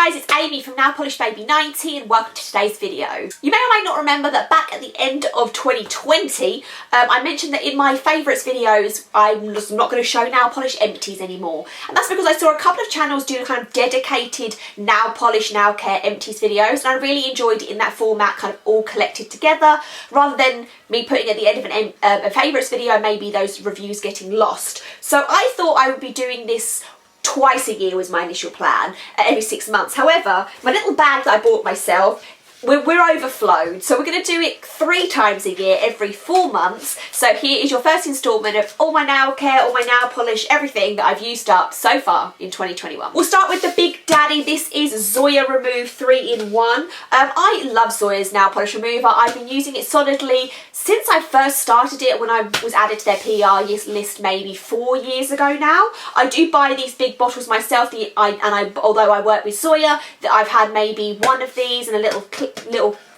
guys, it's Amy from Nail Polish Baby 90 and welcome to today's video. You may or may not remember that back at the end of 2020, I mentioned that in my favourites videos, I'm just not going to show nail polish empties anymore. And that's because I saw a couple of channels do kind of dedicated nail polish, nail care empties videos, and I really enjoyed it in that format, kind of all collected together, rather than me putting at the end of a favourites video, maybe those reviews getting lost. So I thought I would be doing this twice a year was my initial plan, every 6 months. However, my little bag that I bought myself, we're overflowed, so we're going to do it 3 times a year, every 4 months. So here is your first instalment of all my nail care, all my nail polish, everything that I've used up so far in 2021. We'll start with the Big Daddy. This is Zoya Remove 3-in-1. I love Zoya's nail polish remover. I've been using it solidly since I first started it, when I was added to their PR list maybe 4 years ago now. I do buy these big bottles myself, although I work with Zoya, I've had maybe one of these and a little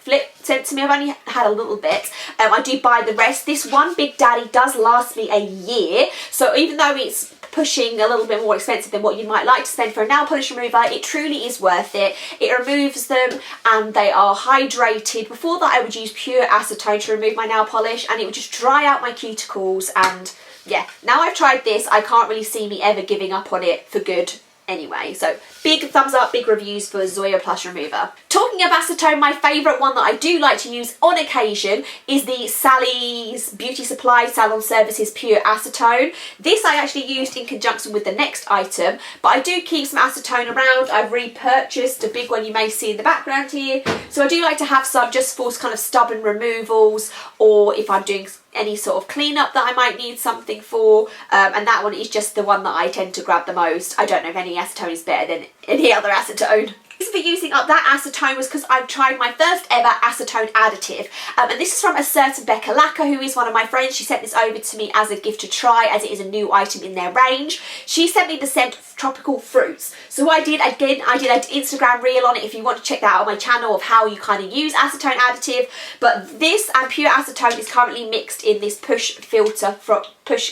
flip sent to me. I've only had a little bit. I do buy the rest. This one Big Daddy does last me a year, so even though it's pushing a little bit more expensive than what you might like to spend for a nail polish remover, it truly is worth it. It removes them and they are hydrated. Before that I would use pure acetone to remove my nail polish and it would just dry out my cuticles, and yeah, now I've tried this, I can't really see me ever giving up on it for good anyway. So big thumbs up, big reviews for Zoya Plus Remover. Talking of acetone, my favourite one that I do like to use on occasion is the Sally's Beauty Supply Salon Services Pure Acetone. This I actually used in conjunction with the next item, but I do keep some acetone around. I've repurchased a big one you may see in the background here, so I do like to have some just for kind of stubborn removals, or if I'm doing any sort of cleanup that I might need something for, and that one is just the one that I tend to grab the most. I don't know if any acetone is better than any other acetone. The reason for using up that acetone was because I've tried my first ever Acetone Additive, and this is from A Certain Becca Lacquer, who is one of my friends. She sent this over to me as a gift to try, as it is a new item in their range. She sent me the scent Tropical Fruits. So what I did, again, I did an Instagram reel on it if you want to check that out on my channel, of how you kind of use acetone additive. But this and pure acetone is currently mixed in this push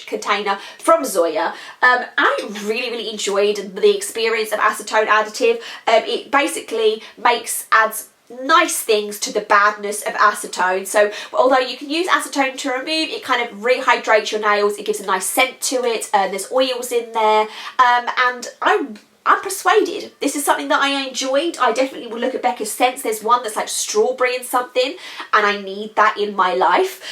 container from Zoya. I really enjoyed the experience of acetone additive. It basically adds nice things to the badness of acetone. So although you can use acetone to remove, it kind of rehydrates your nails, it gives a nice scent to it, there's oils in there, and I'm persuaded. This is something that I enjoyed. I definitely will look at Becca's scents. There's one that's like strawberry and something, and I need that in my life.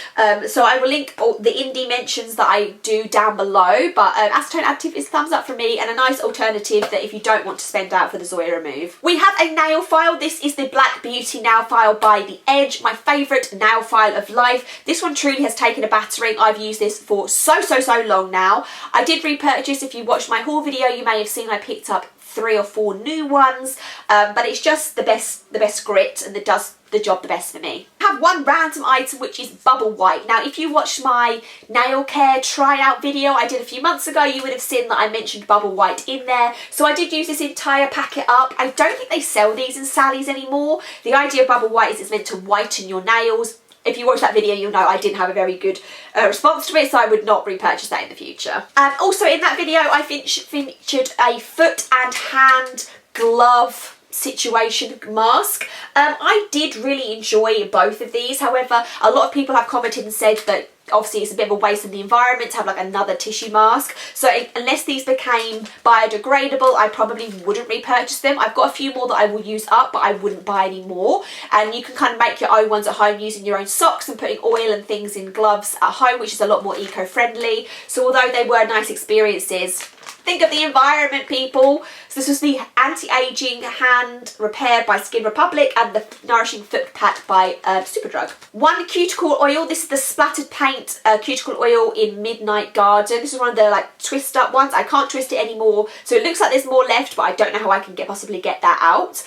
So I will link all the indie mentions that I do down below, but acetone additive is thumbs up for me, and a nice alternative that if you don't want to spend out for the Zoya Remove. We have a nail file. This is the Black Beauty nail file by The Edge, my favourite nail file of life. This one truly has taken a battering. I've used this for so long now. I did repurchase. If you watched my haul video, you may have seen I picked up 3 or 4 new ones, but it's just the best grit, and that does the job the best for me. I have one random item, which is Bubble White. Now if you watched my nail care tryout video I did a few months ago, you would have seen that I mentioned Bubble White in there. So I did use this entire packet up. I don't think they sell these in Sally's anymore. The idea of Bubble White is it's meant to whiten your nails. If you watch that video, you'll know I didn't have a very good response to it, so I would not repurchase that in the future. And also in that video, I featured a foot and hand glove situation mask. I did really enjoy both of these. However, a lot of people have commented and said that obviously it's a bit of a waste of the environment to have like another tissue mask, so unless these became biodegradable, I probably wouldn't repurchase them. I've got a few more that I will use up, but I wouldn't buy any more. And you can kind of make your own ones at home using your own socks and putting oil and things in gloves at home, which is a lot more eco-friendly. So although they were nice experiences, think of the environment, people. So this was the Anti-Aging Hand Repair by Skin Republic and the Nourishing Foot Pack by Superdrug. One Cuticle Oil. This is the Splattered Paint Cuticle Oil in Midnight Garden. This is one of the like twist up ones. I can't twist it anymore, so it looks like there's more left, but I don't know how I can possibly get that out.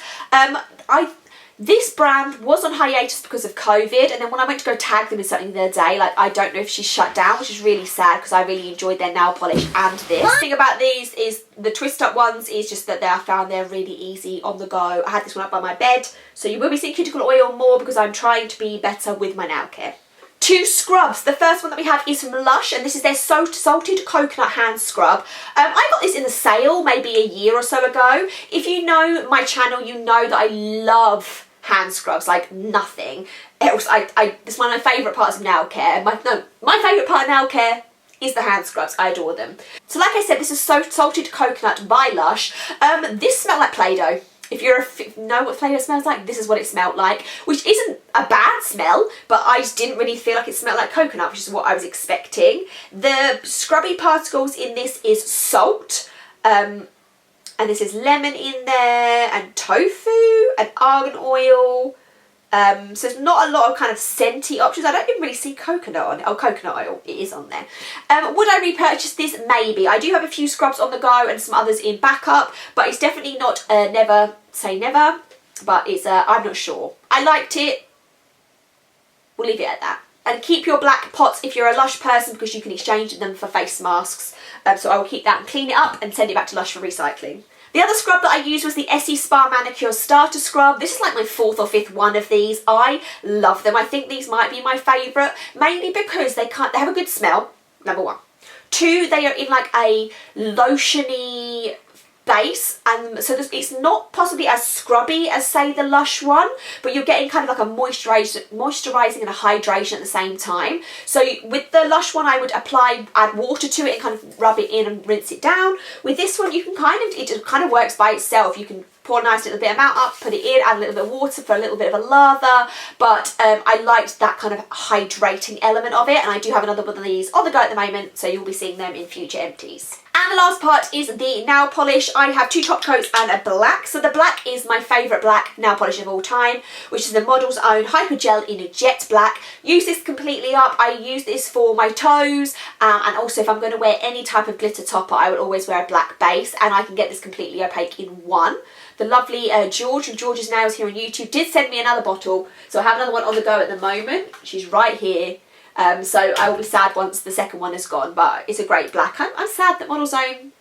This brand was on hiatus because of COVID, and then when I went to go tag them in something the other day, like, I don't know if she's shut down, which is really sad because I really enjoyed their nail polish and this. The thing about these is the twist up ones is just that I found they're really easy on the go. I had this one up by my bed, so you will be seeing Cuticle Oil more because I'm trying to be better with my nail care. Two scrubs. The first one that we have is from Lush, and this is their salted coconut hand scrub. I got this in the sale maybe a year or so ago. If you know my channel, you know that I love hand scrubs like nothing else. It's one of my favourite parts of nail care. My favourite part of nail care is the hand scrubs. I adore them. So like I said, this is salted coconut by Lush. This smelled like Play-Doh. If you know what Play-Doh smells like, this is what it smelled like, which isn't a bad smell, but I just didn't really feel like it smelled like coconut, which is what I was expecting. The scrubby particles in this is salt, and this is lemon in there, and tofu, and argan oil. So there's not a lot of kind of scenty options. I don't even really see coconut on it. Oh, coconut oil, it is on there. Would I repurchase this? Maybe. I do have a few scrubs on the go and some others in backup, but it's definitely not never say never, but it's I'm not sure. I liked it. We'll leave it at that. And keep your black pots if you're a Lush person, because you can exchange them for face masks. So I will keep that and clean it up and send it back to Lush for recycling. The other scrub that I used was the Essie Spa Manicure Starter Scrub. This is like my 4th or 5th one of these. I love them. I think these might be my favourite, mainly because they have a good smell, number one. 2, they are in like a lotiony base, and so it's not possibly as scrubby as say the Lush one, but you're getting kind of like a moisturising and a hydration at the same time. So with the Lush one, I would add water to it and kind of rub it in and rinse it down. With this one, you can it kind of works by itself. You can pour a nice little bit amount up, put it in, add a little bit of water for a little bit of a lather, but I liked that kind of hydrating element of it, and I do have another one of these on the go at the moment, so you'll be seeing them in future empties. And the last part is the nail polish. I have 2 top coats and a black. So the black is my favourite black nail polish of all time, which is the Model's Own Hyper Gel in a jet black. Use this completely up. I use this for my toes, and also if I'm going to wear any type of glitter topper, I would always wear a black base, and I can get this completely opaque in one. The lovely George from George's Nails here on YouTube did send me another bottle, so I have another one on the go at the moment. She's right here. So I will be sad once the second one is gone, but it's a great black. I'm sad that Model's Own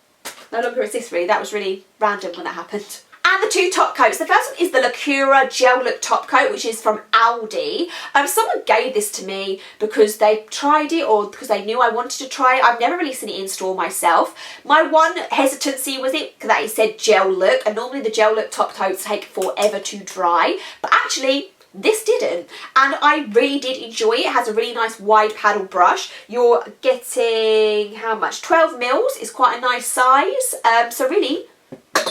no longer exists really. That was really random when that happened. And the 2 top coats. The first one is the Lacura Gel Look top coat, which is from Aldi. Someone gave this to me because they tried it or because they knew I wanted to try it. I've never really seen it in store myself. My one hesitancy was that it said Gel Look, and normally the Gel Look top coats take forever to dry, but actually this didn't, and I really did enjoy it. It has a really nice wide paddle brush. You're getting, how much? 12 mils is quite a nice size, so really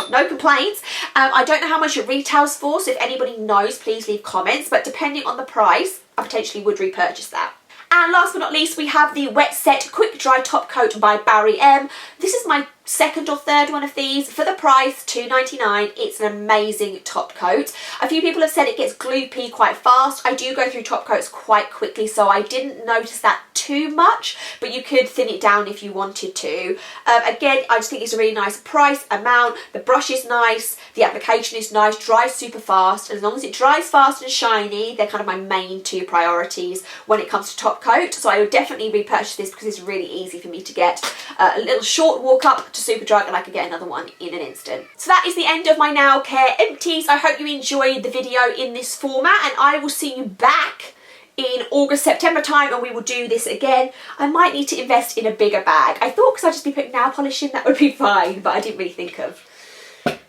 no complaints. I don't know how much it retails for, so if anybody knows, please leave comments, but depending on the price, I potentially would repurchase that. And last but not least, we have the Wet Set Quick Dry Top Coat by Barry M. This is my 2nd or 3rd one of these. For the price, $2.99, it's an amazing top coat. A few people have said it gets gloopy quite fast. I do go through top coats quite quickly, so I didn't notice that too much, but you could thin it down if you wanted to. Again, I just think it's a really nice price, amount. The brush is nice, the application is nice, dries super fast. As long as it dries fast and shiny, they're kind of my main 2 priorities when it comes to top coat. So I would definitely repurchase this because it's really easy for me to get. A little short walk up to Superdrug and I could get another one in an instant. So that is the end of my nail care empties. I hope you enjoyed the video in this format, and I will see you back in August, September time, and we will do this again. I might need to invest in a bigger bag. I thought because I'd just be putting nail polish in, that would be fine, but I didn't really think of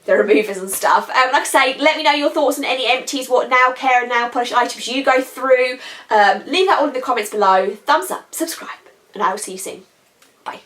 the removers and stuff. Like I say, let me know your thoughts on any empties, what nail care and nail polish items you go through. Leave that all in the comments below. Thumbs up, subscribe, and I will see you soon. Bye.